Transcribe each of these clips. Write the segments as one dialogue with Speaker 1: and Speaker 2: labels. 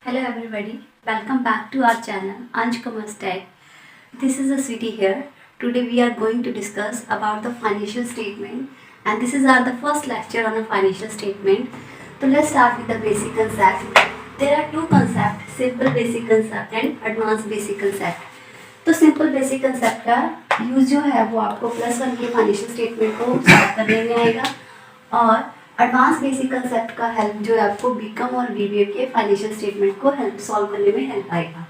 Speaker 1: Hello everybody, welcome back to our channel Ansh Commerce Tech. This is a Sweetie here. Today we are going to discuss about the financial statement and this is our the first lecture on a financial statement. So let's start with the basic concept. There are two concepts, simple basic concept and advanced basic concept. तो simple basic concept का use जो है वो आपको +1 के financial statement को solve करने में आएगा और एडवांस बेसिक कंसेप्ट का हेल्प जो है आपको बीकॉम और बीबीए के फाइनेंशियल स्टेटमेंट को हेल्प सॉल्व करने में हेल्प आएगा।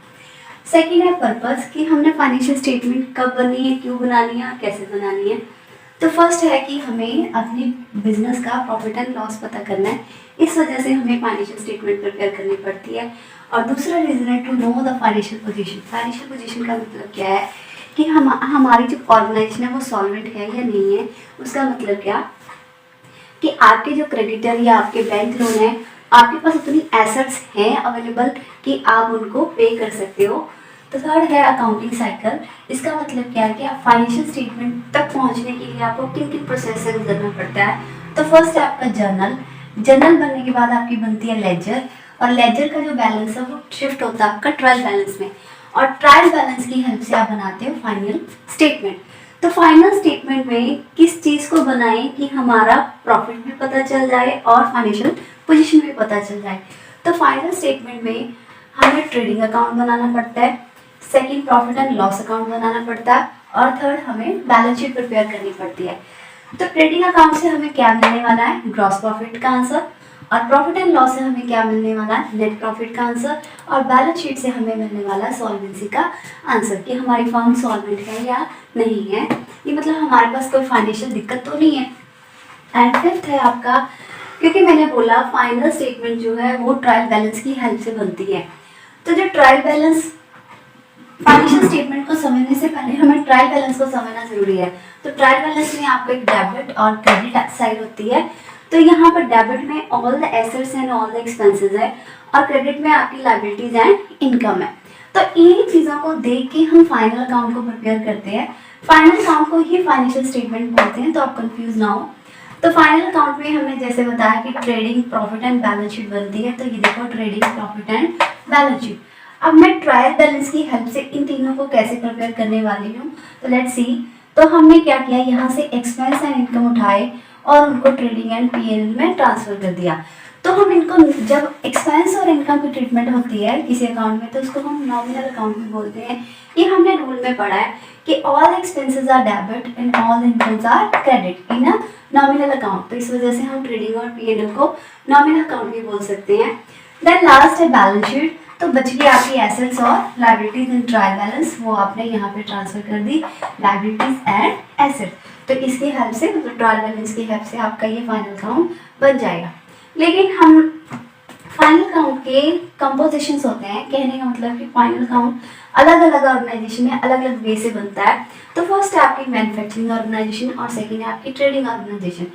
Speaker 1: सेकंड है पर्पस कि हमने फाइनेंशियल स्टेटमेंट कब बननी है, क्यों बनानी है और कैसे बनानी है। तो फर्स्ट है कि हमें अपनी बिजनेस का प्रॉफिट एंड लॉस पता करना है, इस वजह से हमें फाइनेंशियल स्टेटमेंट प्रिपेयर करनी पड़ती है। और दूसरा रीज़न है to know the financial position. Financial position का मतलब क्या है कि हमारी जो ऑर्गेनाइजेशन है वो सॉल्वेंट है या नहीं है। उसका मतलब क्या कि आपके जो क्रेडिटर या आपके बैंक लोन है, आपके पास उतनी एसेट्स हैं अवेलेबल कि आप उनको पे कर सकते हो। तो थर्ड है अकाउंटिंग साइकिल। इसका मतलब क्या है कि आप फाइनेंशियल स्टेटमेंट तक पहुंचने के लिए आपको किन किन प्रोसेस से गुजरना पड़ता है। तो फर्स्ट है आपका जर्नल। जर्नल बनने के बाद आपकी बनती है लेजर और लेजर का जो बैलेंस है वो शिफ्ट होता है आपका ट्रायल बैलेंस में और ट्रायल बैलेंस की हेल्प से आप बनाते हो फाइनल स्टेटमेंट। तो फाइनल स्टेटमेंट में किस चीज़ को बनाएं कि हमारा प्रॉफिट भी पता चल जाए और फाइनेंशियल पोजीशन भी पता चल जाए। तो फाइनल स्टेटमेंट में हमें ट्रेडिंग अकाउंट बनाना पड़ता है, second profit and loss account बनाना पड़ता है और थर्ड हमें बैलेंस शीट प्रिपेयर करनी पड़ती है। तो ट्रेडिंग अकाउंट से हमें क्या मिलने वाला है, ग्रॉस प्रॉफिट का आंसर, और प्रॉफिट एंड लॉस से हमें क्या मिलने वाला है, नेट प्रॉफिट का आंसर, और बैलेंस शीट से हमें मिलने वाला है सॉल्वेंसी का आंसर कि हमारी फर्म सॉल्वेंट है या नहीं है। ये मतलब हमारे पास कोई फाइनेंशियल दिक्कत तो नहीं है। एंड फिफ्थ है आपका, क्योंकि मैंने बोला फाइनल स्टेटमेंट जो है वो ट्रायल बैलेंस की हेल्प से बनती है। तो जो ट्रायल बैलेंस फाइनेंशियल स्टेटमेंट को समझने से पहले हमें ट्रायल बैलेंस को समझना जरूरी है। तो ट्रायल बैलेंस में आपको एक डेबिट और क्रेडिट साइड होती है। तो यहाँ पर डेबिट में all the assets and all the expenses है और क्रेडिट में आपकी लायबिलिटीज एंड इनकम है। तो इन्हीं चीज़ों को देख के हम फाइनल अकाउंट को प्रिपेयर करते हैं। फाइनल अकाउंट को ही फाइनेंशियल स्टेटमेंट बोलते हैं, तो आप कंफ्यूज ना हो। तो फाइनल अकाउंट में हमने जैसे बताया कि trading profit and balance sheet बनती है। तो ये देखो trading profit and balance sheet. अब मैं ट्रायल बैलेंस की हेल्प से इन तीनों को कैसे प्रिपेयर करने वाली हूँ, तो लेट्स सी। तो हमने क्या किया, यहाँ से एक्सपेंस एंड इनकम उठाए और उनको ट्रेडिंग एंड पीएनएल में ट्रांसफर कर दिया। तो हम इनको जब एक्सपेंस और इनकम की ट्रीटमेंट होती है किसी अकाउंट में तो उसको हम नॉमिनल अकाउंट में बोलते हैं। ये हमने रूल में पढ़ा है कि all expenses are debit and all incomes are credit in a nominal account. तो इस वजह से हम ट्रेडिंग और पीएनएल को नॉमिनल अकाउंट भी बोल सकते हैं। देन लास्ट है बैलेंस शीट। तो बच गई आपकी एसेट्स और लायबिलिटीज इन ट्रायल बैलेंस, वो आपने यहाँ पे ट्रांसफर कर दी, लायबिलिटीज एंड एसेट। तो इसकी हेल्प से मतलब ट्रायल बैलेंस की हेल्प से आपका ये फाइनल अकाउंट बन जाएगा। लेकिन हम फाइनल अकाउंट के कंपोजिशंस होते हैं, कहने का मतलब कि फाइनल अकाउंट अलग अलग ऑर्गेनाइजेशन में अलग अलग वे से बनता है। तो फर्स्ट है आपकी मैन्युफैक्चरिंग ऑर्गेनाइजेशन और सेकंड है आपकी ट्रेडिंग ऑर्गेनाइजेशन।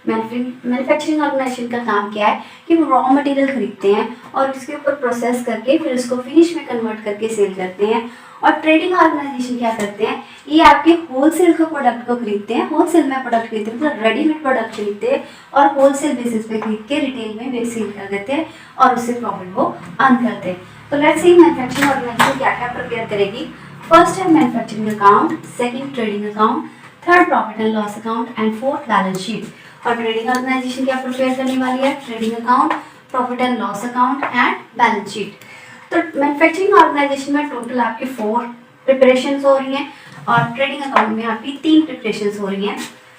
Speaker 1: मैन्युफैक्चरिंग ऑर्गेनाइजेशन का काम क्या है कि वो रॉ मटेरियल खरीदते हैं और उसके ऊपर प्रोसेस करके फिर उसको फिनिश में कन्वर्ट करके सेल करते हैं। और ट्रेडिंग ऑर्गेनाइजेशन क्या करते हैं, ये आपके होलसेल के प्रोडक्ट को खरीदते हैं, होलसेल में प्रोडक्ट खरीदते हैं मतलब रेडीमेड प्रोडक्ट खरीदते हैं और होलसेल बेसिस पे खरीद के रिटेल में सेल कर देते हैं और उससे प्रॉफिट वो अर्न करते हैं। तो लेट्स सी मैन्युफैक्चरिंग ऑर्गेनाइजेशन क्या क्या प्रिपेयर करेगी। फर्स्ट है manufacturing account, second trading account, third profit and loss account and fourth balance sheet. और ट्रेडिंग ऑर्गेनाइजेशन क्या प्रिपेयर करने वाली है, trading account, profit and loss account and balance sheet. तो मैन्युफैक्चरिंग ऑर्गेनाइजेशन में टोटल आपकी 4 प्रिपरेशंस हो रही हैं और ट्रेडिंग अकाउंट में आपकी 3 प्रिपरेशंस हो रही हैं।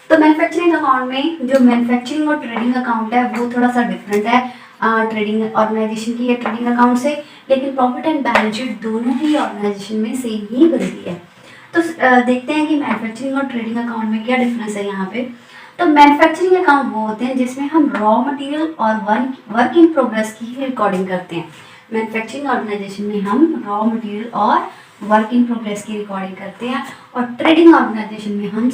Speaker 1: तो मैन्युफैक्चरिंग अकाउंट में जो मैन्युफैक्चरिंग और ट्रेडिंग अकाउंट है वो थोड़ा सा डिफरेंट है ट्रेडिंग ऑर्गेनाइजेशन की या ट्रेडिंग अकाउंट से, लेकिन प्रॉफिट एंड बैलेंस शीट दोनों ही ऑर्गेनाइजेशन में सेम ही बनती है। तो देखते हैं कि मैन्युफैक्चरिंग और ट्रेडिंग अकाउंट में क्या डिफरेंस है यहाँ पे। तो मैन्युफैक्चरिंग अकाउंट वो होते हैं जिसमें हम रॉ मटेरियल और वर्क इन प्रोग्रेस की रिकॉर्डिंग करते हैं। मैन्युफैक्चरिंग ऑर्गेनाइजेशन में हम रॉ मटेरियल और वर्क इन प्रोग्रेस की रिकॉर्डिंग करते हैं और ट्रेडिंग ऑर्गेनाइजेशन में हम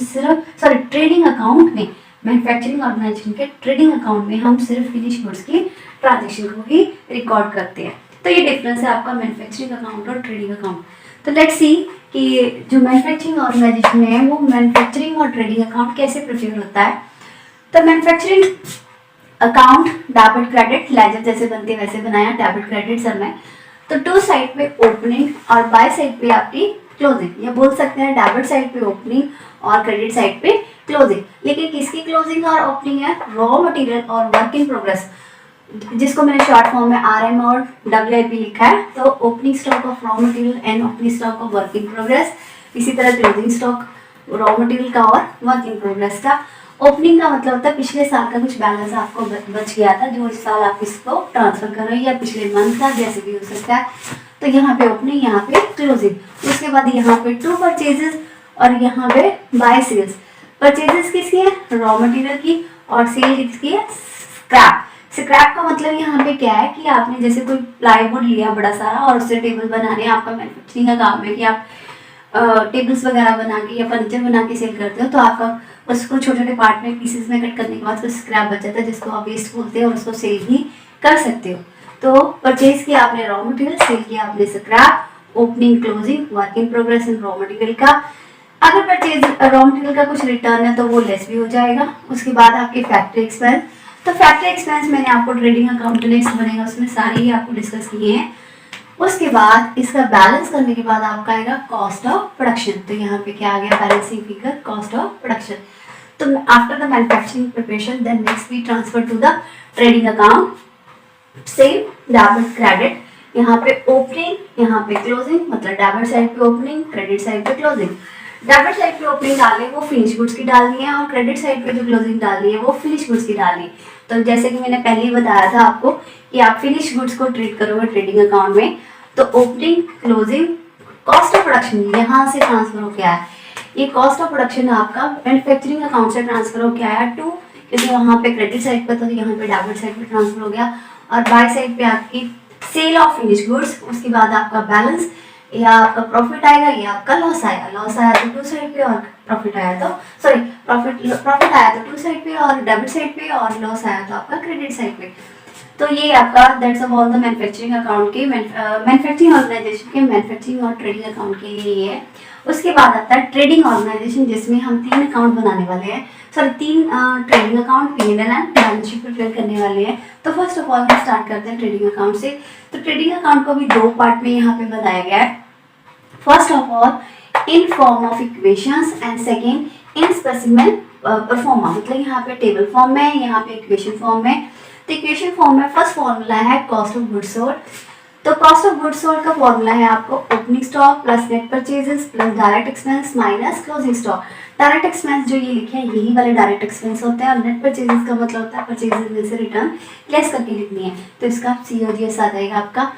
Speaker 1: ट्रेडिंग अकाउंट में मैन्युफैक्चरिंग ऑर्गेनाइजेशन के ट्रेडिंग अकाउंट में हम सिर्फ फिनिश गुड्स की ट्रांजेक्शन को ही रिकॉर्ड करते हैं। तो ये डिफरेंस है आपका मैन्युफैक्चरिंग अकाउंट और ट्रेडिंग अकाउंट। तो लेट्स सी कि जो मैन्युफैक्चरिंग ऑर्गेनाइजेशन है वो मैन्युफैक्चरिंग और ट्रेडिंग अकाउंट कैसे प्रिपेयर होता है। तो manufacturing account debit credit ledger जैसे बनते हैं वैसे बनाया, डेबिट क्रेडिट सब में। तो टू साइड पे ओपनिंग और बाय साइड पे आपकी क्लोजिंग, या बोल सकते हैं डेबिट साइड पे ओपनिंग और क्रेडिट साइड पे क्लोजिंग। लेकिन किसकी क्लोजिंग और ओपनिंग है? रॉ मटेरियल और वर्क इन प्रोग्रेस, जिसको मैंने शॉर्ट फॉर्म में RM और WIP लिखा है। तो opening stock of raw material and opening stock of work in progress, इसी तरह क्लोजिंग स्टॉक रॉ मटेरियल का और वर्क इन प्रोग्रेस का। ओपनिंग का मतलब होता है पिछले साल का कुछ बैलेंस आपको बच गया था, जो इस साल आप इसको ट्रांसफर कर रहे हो, या पिछले मंथ का, जैसे भी हो सकता है। तो यहाँ पे ओपनिंग, यहाँ पे क्लोजिंग। उसके बाद यहाँ पे टू परचेजेस और यहाँ पे बाय सेल्स। परचेजेस किसकी है? रॉ मटेरियल की, और सेल किसकी है? स्क्रैप। स्क्रैप का मतलब यहाँ पे क्या है कि आपने जैसे कोई प्लाईवुड लिया बड़ा सारा और उससे टेबल बनाने, आपका मैन्युफैक्चरिंग का काम है कि आप टेबल्स वगैरह बना के या फर्नीचर बना के सेल करते हो, तो आपका उसको छोटे छोटे पार्ट में पीसेस में कट करने के बाद कुछ स्क्रैप बच जाता है, जिसको आप वेस्ट बोलते हैं, और उसको सेल भी कर सकते हो। तो परचेज किया आपने रॉ मटेरियल, सेल किया आपने scrap, opening closing work in progress in raw material का। अगर परचेज रॉ मटेरियल का कुछ रिटर्न है तो वो लेस भी हो जाएगा। उसके बाद आपके फैक्ट्री एक्सपेंस, तो फैक्ट्री एक्सपेंस मैंने आपको ट्रेडिंग अकाउंट नेक्स्ट बनेगा उसमें सारे ही आपको डिस्कस किए हैं। उसके बाद इसका बैलेंस करने के बाद आपका आएगा कॉस्ट ऑफ प्रोडक्शन। तो यहाँ पे क्या आ गया? Balancing figure, cost of production. तो after the manufacturing preparation then next we transfer to the trading account. Same debit credit, यहाँ पे ओपनिंग, यहाँ पे क्लोजिंग, मतलब डेबिट साइड पे ओपनिंग, क्रेडिट साइड पे क्लोजिंग। डेबिट साइड पे ओपनिंग डाली वो फिनिश गुड्स की डालनी है, और क्रेडिट साइड पे जो क्लोजिंग डालनी है वो फिनिश गुड्स की डालनी है। तो जैसे कि मैंने पहले ही बताया था आपको कि आप फिनिश गुड्स को ट्रीट करोगे ट्रेडिंग अकाउंट में, तो opening, closing, cost of production यहाँ से ट्रांसफर हो गया है। ये कॉस्ट ऑफ प्रोडक्शन आपका मैन्युफैक्चरिंग अकाउंट से ट्रांसफर हो गया है टू, क्योंकि वहाँ पे क्रेडिट साइड पे तो यहाँ पे डेबिट साइड पे ट्रांसफर हो गया, और बाय साइड पे आपकी सेल ऑफ फिनिश गुड्स। उसके बाद आपका बैलेंस, या आपका प्रॉफिट आएगा या आपका लॉस आएगा। लॉस आया तो टू साइड पे, और प्रॉफिट आया तो सॉरी प्रॉफिट आया तो टू साइड पे और डेबिट साइड पे, और लॉस आया तो आपका क्रेडिट साइड पे। तो ये आपका that's all the manufacturing account के मैन्युफैक्चरिंग ऑर्गेनाइजेशन के मैन्युफैक्चरिंग और ट्रेडिंग अकाउंट के लिए ये है। उसके बाद आता है ट्रेडिंग ऑर्गेनाइजेशन, जिसमें हम 3 अकाउंट बनाने वाले हैं, sorry 3 trading account, P&L and balance sheet prepare करने वाले हैं। तो फर्स्ट ऑफ ऑल हम स्टार्ट करते हैं ट्रेडिंग अकाउंट से। तो ट्रेडिंग अकाउंट को भी 2 पार्ट में यहाँ पे बताया गया है। First of all in form of equations and second in specimen pro forma, मतलब यहाँ पे टेबल फॉर्म में, यहाँ पे इक्वेशन फॉर्म में। तो इक्वेशन फॉर्म में फर्स्ट फॉर्मूला है कॉस्ट ऑफ गुड्स सोल्ड। तो कॉस्ट ऑफ गुड्स सोल्ड का फॉर्मूला है आपको opening stock plus net purchases plus direct expense minus closing stock. Direct expense जो ये लिखे हैं यही वाले डायरेक्ट एक्सपेंस होते हैं, और नेट परचेजेस का मतलब होता है परचेजेस में से रिटर्न लेस करके लिखनी है, तो इसका COGS आ जाएगा आपका।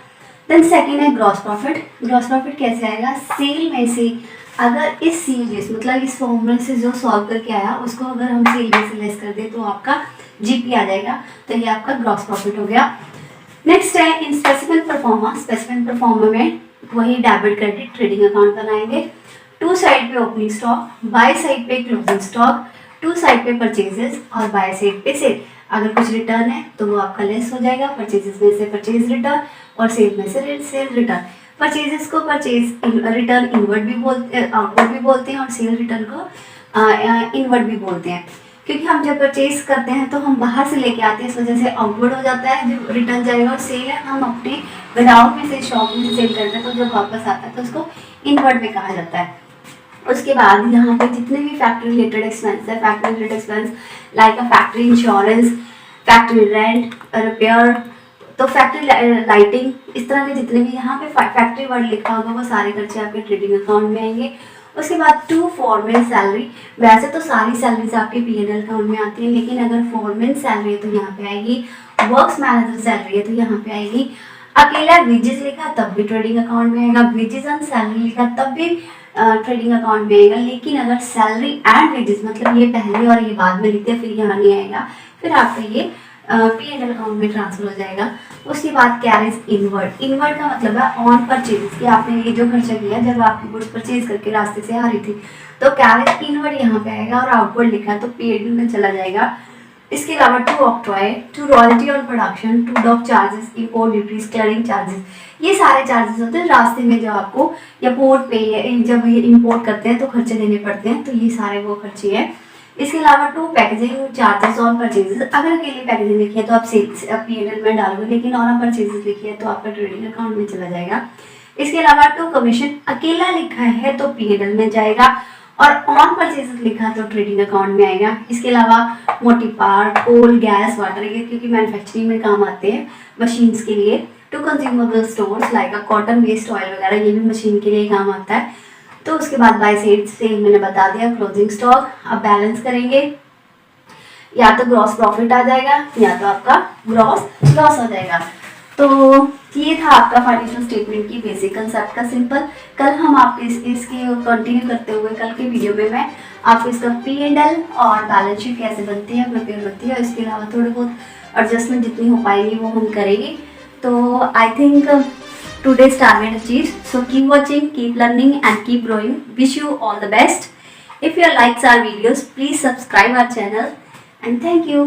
Speaker 1: देन सेकेंड है ग्रॉस प्रॉफिट। ग्रॉस प्रॉफिट कैसे आएगा? सेल में से अगर इस COGS मतलब इस फॉर्मूले से जो सॉल्व करके आया उसको अगर हम सेल में से लेस कर दे तो आपका GP आ जाएगा। तो ये आपका ग्रॉस प्रॉफिट हो गया। नेक्स्ट है in specific pro forma. Specific pro forma में वही डेबिट क्रेडिट ट्रेडिंग अकाउंट बनाएंगे। टू साइड पे ओपनिंग स्टॉक, बाय साइड पे क्लोजिंग स्टॉक, टू साइड पे परचेजेस और बाय साइड पे सेल। अगर कुछ रिटर्न है तो वो आपका लेस हो जाएगा, परचेजेस में से परचेज रिटर्न और सेल में से सेल रिटर्न। परचेजेस को परचेज रिटर्न इनवर्ड भी बोलते, आउटवर्ड भी बोलते हैं, और सेल रिटर्न को इनवर्ड भी बोलते हैं, क्योंकि हम जब परचेज करते हैं तो हम बाहर से लेके आते हैं, इस वजह से आउटवर्ड हो जाता है जो रिटर्न जाएगा, और सेल है हम अपने गोडाउन में से शॉप में से सेल करते हैं, तो जब वापस आता है तो उसको इनवर्ड में कहा जाता है। उसके बाद यहाँ पे जितने भी फैक्ट्री रिलेटेड एक्सपेंस है, factory related expense like factory insurance, factory rent, repair, तो फैक्ट्री लाइटिंग, इस तरह के जितने भी यहाँ पे फैक्ट्री वर्ड लिखा होगा वो सारे खर्चे आपके ट्रेडिंग अकाउंट में आएंगे। उसके बाद टू फॉरमैन सैलरी। वैसे तो सारी सैलरीज आपके P&L अकाउंट में आती है, लेकिन अगर फॉरमैन सैलरी है तो यहाँ पे आएगी, वर्क्स मैनेजर सैलरी है तो यहाँ पे आएगी। अकेला वेजेस लिखा तब भी ट्रेडिंग अकाउंट में आएगा, वेजेस एंड सैलरी लिखा तब भी ट्रेडिंग अकाउंट में आएगा। लेकिन अगर सैलरी एंड वेजेस मतलब ये पहले और ये बाद में लिखते हैं फिर यहाँ नहीं आएगा, फिर आपका ये P&L अकाउंट में ट्रांसफर हो जाएगा। उसके बाद कैरेज इनवर्ड। इनवर्ड का मतलब है ऑन परचेज, कि आपने ये जो खर्चा किया जब आपकी गुड्स परचेज करके रास्ते से आ रही थी, तो कैरेज इनवर्ड यहाँ पे आएगा, और आउटवर्ड लिखा है तो P&L में चला जाएगा। इसके अलावा to octroi, to royalty on production, to dock charges, import duties, clearing charges, ये सारे चार्जेस होते हैं रास्ते में जब आपको या पोर्ट पे जब ये इम्पोर्ट करते हैं तो खर्चे देने पड़ते हैं, तो ये सारे वो खर्चे हैं। इसके अलावा 2 पैकेजिंग चार्जेस ऑन परचेजेस। अगर अकेली पैकेजिंग लिखी है तो आप सेल्स P&L में डालोगे, लेकिन ऑन परचेजेस लिखी है तो आपका ट्रेडिंग अकाउंट में चला जाएगा। इसके अलावा 2 कमीशन अकेला लिखा है तो P&L में जाएगा, और ऑन परचेजेस लिखा तो ट्रेडिंग अकाउंट में आएगा। इसके अलावा मोटी पार, कोल, गैस, वाटर, ये क्योंकि मैन्युफैक्चरिंग में काम आते हैं मशीन्स के लिए। 2 consumable stores like cotton waste oil वगैरह, ये भी मशीन के लिए काम आता है। तो उसके बाद बाय सेल मैंने बता दिया। क्लोजिंग स्टॉक अब बैलेंस करेंगे, या तो ग्रॉस प्रॉफिट आ जाएगा या तो आपका ग्रॉस लॉस आ जाएगा। तो ये था आपका फाइनेंशियल स्टेटमेंट की बेसिक कंसेप्ट का सिंपल। कल हम आपके इसके कंटिन्यू करते हुए कल के वीडियो में मैं आपको इसका P&L और बैलेंस शीट कैसे बनती है, प्रिपेयर होती है, और इसके अलावा थोड़े बहुत एडजस्टमेंट जितनी हो पाएगी वो हम करेंगे। तो I think today's target achieved. So keep watching, keep learning and keep growing. Wish you all the best. If you liked our videos, please subscribe our channel and thank you.